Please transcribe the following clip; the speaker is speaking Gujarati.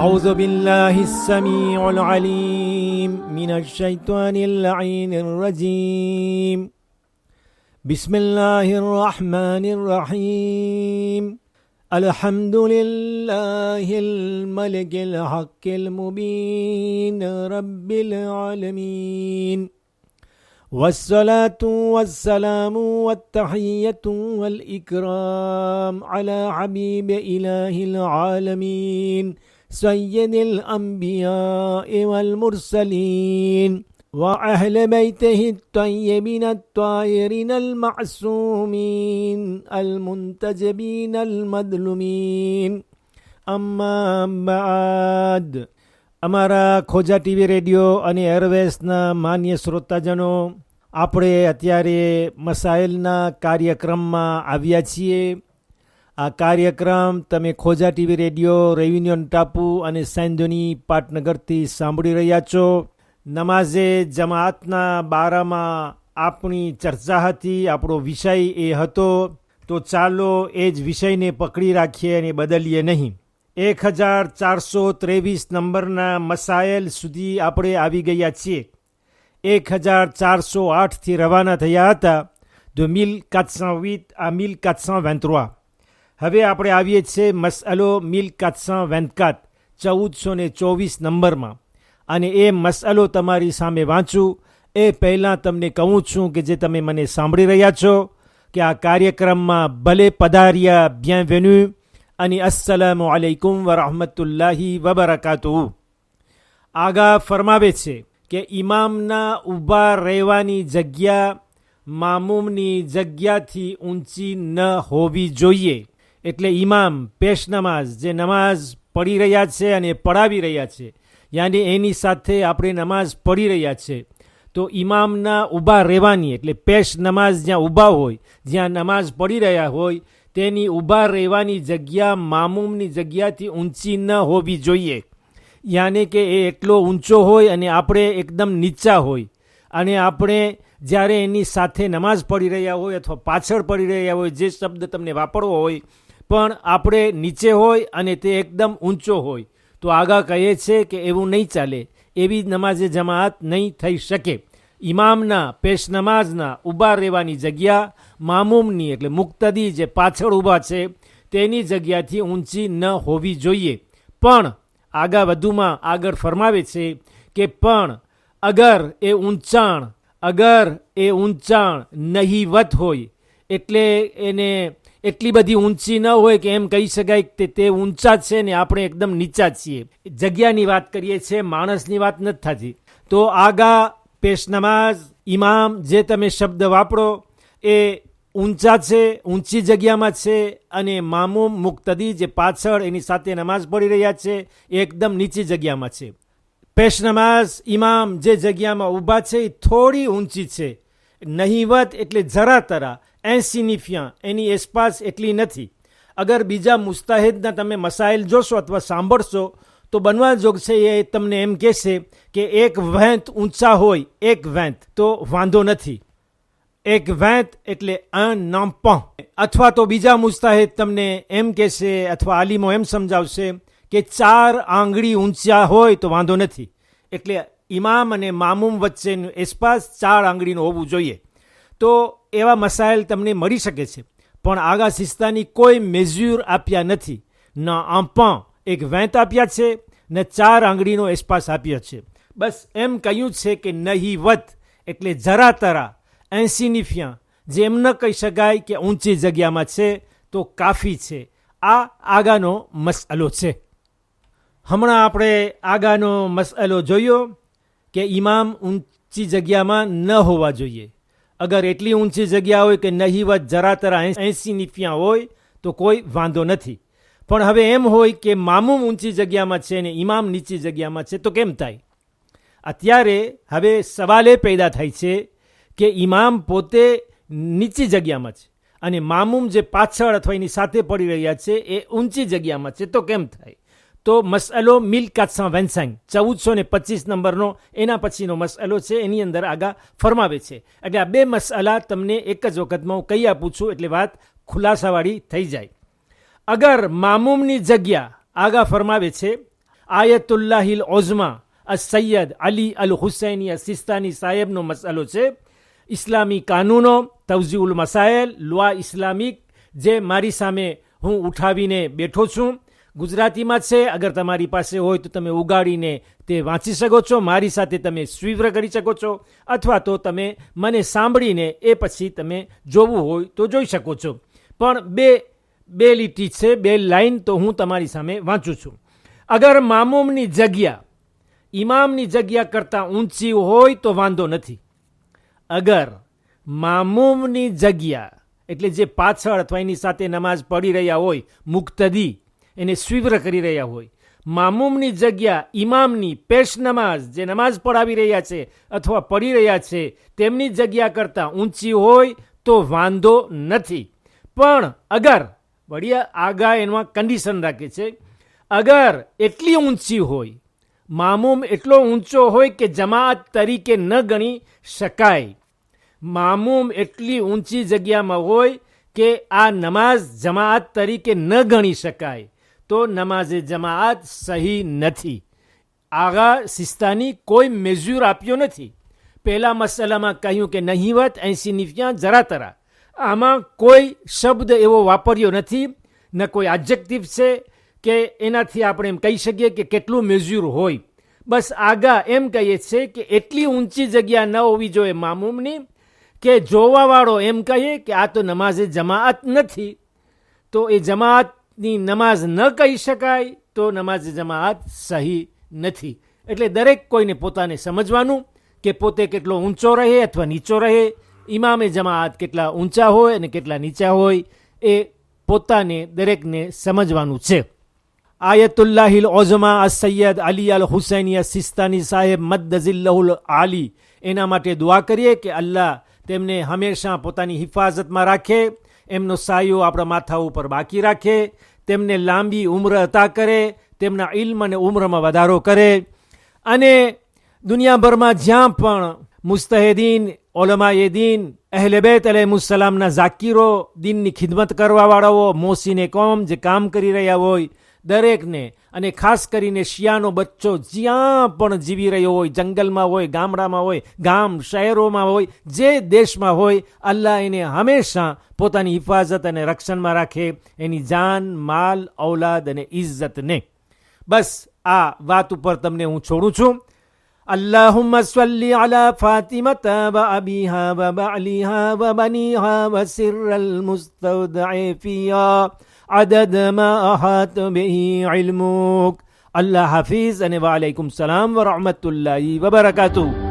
أعوذ بالله السميع العليم من الشيطان اللعين الرجيم بسم الله الرحمن الرحيم الحمد لله الملك الحق المبين رب العالمين والصلاة والسلام والتحية والإكرام على حبيب إله العالمين سيد الأنبياء والمرسلين وأهل بيته الطيبين الطاهرين المعصومين المنتجبين المظلومين أما بعد અમારા ખોજા ટીવી રેડિયો અને એરવેસના માન્ય શ્રોતાજનો, આપણે અત્યારે મસાઇલના કાર્યક્રમમાં આવ્યા છીએ. આ કાર્યક્રમ તમે ખોજા ટીવી રેડિયો, રેયુનિયન ટાપુ અને સેન્જોની પાટનગરથી સાંભળી રહ્યા છો. નમાઝે જમાતના બારામાં આપણી ચર્ચા હતી, આપણો વિષય એ હતો. તો ચાલો એ જ વિષયને પકડી રાખીએ અને બદલીએ નહીં. 1423 નંબરના મસાયલ સુધી આપણે આવી ગયા છીએ. 1408થી રવાના થયા હતા, તો 1408 à 1423. હવે આપણે આવીએ છીએ મસઅલો 1424, 1424 નંબરમાં. અને એ મસઅલો તમારી સામે વાંચું એ પહેલાં તમને કહું છું કે જે તમે મને સાંભળી રહ્યા છો કે આ કાર્યક્રમમાં ભલે પધાર્યા, બિenvenue અને અસ્સલામુ અલૈકુમ વરહમતુલ્લાહી વબરકાતુહુ. આગા ફરમાવે છે કે ઇમામના ઊભા રહેવાની જગ્યા મામૂમની જગ્યાથી ઊંચી ન હોવી જોઈએ. એટલે ઇમામ પેશ નમાઝ જે નમાઝ પઢી રહ્યા છે અને પઢાવી રહ્યા છે, યાની એની સાથે આપણે નમાઝ પઢી રહ્યા છે, તો ઇમામના ઊભા રહેવાની એટલે પેશ નમાઝ જ્યાં ઊભા હોય, જ્યાં નમાઝ પઢી રહ્યા હોય, તેની ઊભા રહેવાની જગ્યા મામૂમની જગ્યાથી ઊંચી ન હોવી જોઈએ. યાની કે એ એટલો ઊંચો હોય અને આપણે એકદમ નીચા હોય, અને આપણે જ્યારે એની સાથે નમાઝ પઢી રહ્યા હોય અથવા પાછળ પઢી રહ્યા હોય, જે શબ્દ તમને વાપરવો હોય, પણ આપણે નીચે હોય અને તે એકદમ ઊંચો હોય, તો આગા કહે છે કે એવું નહીં ચાલે. એવી નમાઝે જમાત નહીં થઈ શકે. ઇમામના પેશ નમાઝના ઊભા રહેવાની જગ્યા મામૂમની એટલે મુક્તદી જે પાછળ ઊભા છે તેની જગ્યાથી ઊંચી ન હોવી જોઈએ. પણ આગા વધુમાં આગળ ફરમાવે છે કે પણ અગર એ ઊંચાણ નહીવત હોય, એટલે એને એટલી બધી ઊંચી ન હોય કે એમ કહી શકાય કે તે ઊંચા છે ને આપણે એકદમ નીચા છીએ. જગ્યાની વાત કરીએ છીએ, માણસની વાત નથી થતી. તો આગા પેશ નમાઝ ઇમામ જે તમે શબ્દ વાપરો એ ઊંચા છે, ઊંચી જગ્યામાં છે, અને મામૂમ મુક્તદી જે પાછળ એની સાથે નમાઝ પઢી રહ્યા છે એ એકદમ નીચી જગ્યામાં છે. પેશ નમાઝ ઇમામ જે જગ્યામાં ઊભા છે એ થોડી ઊંચી છે. નહીવત એટલે જરા તરા, ઇન્સિગ્નિફિયન્ટ, એની આસપાસ એટલી નથી. અગર બીજા મુસ્તાહિદના તમે મસાઇલ જોશો અથવા સાંભળશો તો બનવા જોગ છે એ તમને એમ કહેશે કે એક વેંત ઊંચા હોય, એક વેંત, તો વાંધો નથી. એક વેંત એટલે un enfant. અથવા તો બીજા મુસ્તાહિદ તમને એમ કહેશે અથવા આલિમો એમ સમજાવશે કે 4 આંગળી ઊંચા હોય તો વાંધો નથી. એટલે ઇમામ અને મામૂમ વચ્ચેનું આસપાસ 4 આંગળીનું હોવું જોઈએ. તો એવા મસાઇલ તમને મળી શકે છે, પણ આગા સિસ્તાની કોઈ મેઝ્યુર આપ્યા નથી. ન enfant એક વેંત આપ્યા છે, ને 4 આંગળીનો આસપાસ આપ્યો છે. બસ એમ કહ્યું છે કે નહીવત એટલે જરા તરા, ઇન્સિગ્નિફિયન્ટ, જે એમ ન કહી શકાય કે ઊંચી જગ્યામાં છે, તો કાફી છે. આ આગળનો મસઅલો છે. હમણાં આપણે આગળનો મસઅલો જોયો કે ઇમામ ઊંચી જગ્યામાં ન હોવા જોઈએ. અગર એટલી ઊંચી જગ્યા હોય કે નહીવત જરા તરા ઇન્સિગ્નિફિયન્ટ હોય તો કોઈ વાંધો નથી. પણ હવે એમ હોય કે મામૂમ ઊંચી જગ્યામાં છે ને ઇમામ નીચી જગ્યામાં છે, તો કેમ થાય? અત્યારે હવે સવાલ એ પેદા થાય છે કે ઇમામ પોતે નીચી જગ્યામાં છે અને મામૂમ જે પાછળ અથવા એની સાથે પડી રહ્યા છે એ ઊંચી જગ્યામાં છે, તો કેમ થાય? તો મસઅલો 1425, 1425 નંબરનો એના પછીનો મસઅલો છે, એની અંદર આગા ફરમાવે છે. એટલે આ બે મસઅલા તમને એક જ વખતમાં હું કહી આપું છું, એટલે વાત ખુલાસાવાળી થઈ જાય. અગર મામૂમની જગ્યા આગા ફરમાવે છે, આયતુલ્લાહિલ ઓઝમા સૈયદ અલી અલ હુસૈની સિસ્તાની સાહેબનો મસલો છે. ઇસ્લામી કાનૂનો, તવઝીઉલ મસાઇલ, લુઆ ઇસ્લામિક જે મારી સામે હું ઉઠાવીને બેઠો છું, ગુજરાતીમાં છે. અગર તમારી પાસે હોય તો તમે ઉગાડીને તે વાંચી શકો છો, મારી સાથે તમે સ્વીવ્ર કરી શકો છો, અથવા તો તમે મને સાંભળીને એ પછી તમે જોવું હોય તો જોઈ શકો છો. પણ બે લીટી છે, બે લાઈન તો હું તમારી સામે વાંચું છું. અગર મામૂમની જગ્યા ઇમામની જગ્યા કરતાં ઊંચી હોય તો વાંધો નથી. અગર મામૂમની જગ્યા એટલે જે પાછળ અથવા એની સાથે નમાઝ પઢી રહ્યા હોય, મુક્તદી એને સ્વીવ્ર કરી રહ્યા હોય, મામૂમની જગ્યા ઇમામની પેશ નમાઝ જે નમાઝ પઢાવી રહ્યા છે અથવા પઢી રહ્યા છે તેમની જગ્યા કરતાં ઊંચી હોય તો વાંધો નથી. પણ અગર વળી આગા એમાં કન્ડિશન રાખે છે, અગર એટલી ઊંચી હોય, મામૂમ એટલો ઊંચો હોય કે જમાત તરીકે ન ગણી શકાય, મામૂમ એટલી ઊંચી જગ્યામાં હોય કે આ નમાઝ જમાત તરીકે ન ગણી શકાય, તો નમાઝે જમાત સહી નથી. આગા સિસ્તાની કોઈ મેઝ્યુર આપ્યો નથી. પહેલા મસલામાં કહ્યું કે નહીવત 80 જરા તરા, આમાં કોઈ શબ્દ એવો વાપર્યો નથી, ન કોઈ એડજેક્ટિવ છે કે એનાથી આપણે એમ કહી શકીએ કે કેટલું મેઝ્યુર હોય. બસ આગા એમ કહીએ છે કે એટલી ઊંચી જગ્યા ન હોવી જોઈએ મામૂમની કે જોવાવાળો એમ કહે કે આ તો નમાઝે જમાત નથી, તો એ જમાતની નમાઝ ન કહી શકાય, તો નમાઝે જમાત સહી નથી. એટલે દરેક કોઈને પોતાને સમજવાનું કે પોતે કેટલો ઊંચો રહે અથવા નીચો રહે, ઇમામે જમાત કેટલા ઊંચા હોય અને કેટલા નીચા હોય, એ પોતાને દરેકને સમજવાનું છે. આયતુલ્લાહિલ ઓઝમા સૈયદ અલી અલ હુસૈની સિસ્તાની સાહેબ મદ્દઝિલ્લહુલ આલી, એના માટે દુઆ કરીએ કે અલ્લાહ તેમને હંમેશા પોતાની હિફાજતમાં રાખે, એમનો સાયો આપણા માથા ઉપર બાકી રાખે, તેમને લાંબી ઉંમર અતા કરે, તેમના ઇલ્મ અને ઉંમરમાં વધારો કરે, અને દુનિયાભરમાં જ્યાં પણ મુસ્તહિદીન, ઓલમાએ દીન, અહેલે બેત અલૈહિસ્સલામના ઝાકીરો, દીનની ખિદમત કરવાવાળાઓ, મોસીને કોમ જે કામ કરી રહ્યા હોય દરેકને, અને ખાસ કરીને શિયાનો બચ્ચો જ્યાં પણ જીવી રહ્યો હોય, જંગલમાં હોય, ગામડામાં હોય, ગામ શહેરોમાં હોય, જે દેશમાં હોય, અલ્લાહ એને હંમેશા પોતાની હિફાજત અને રક્ષણમાં રાખે, એની જાન, માલ, ઔલાદ અને ઇજ્જતને. બસ આ વાત ઉપર તમને હું છોડું છું. اللهم صل على فاطمة وأبيها وبعلها وبنيها وسر المستودع فيها عدد ما أحاط به علمك. الله حافظ. وعليكم السلام ورحمة الله وبركاته.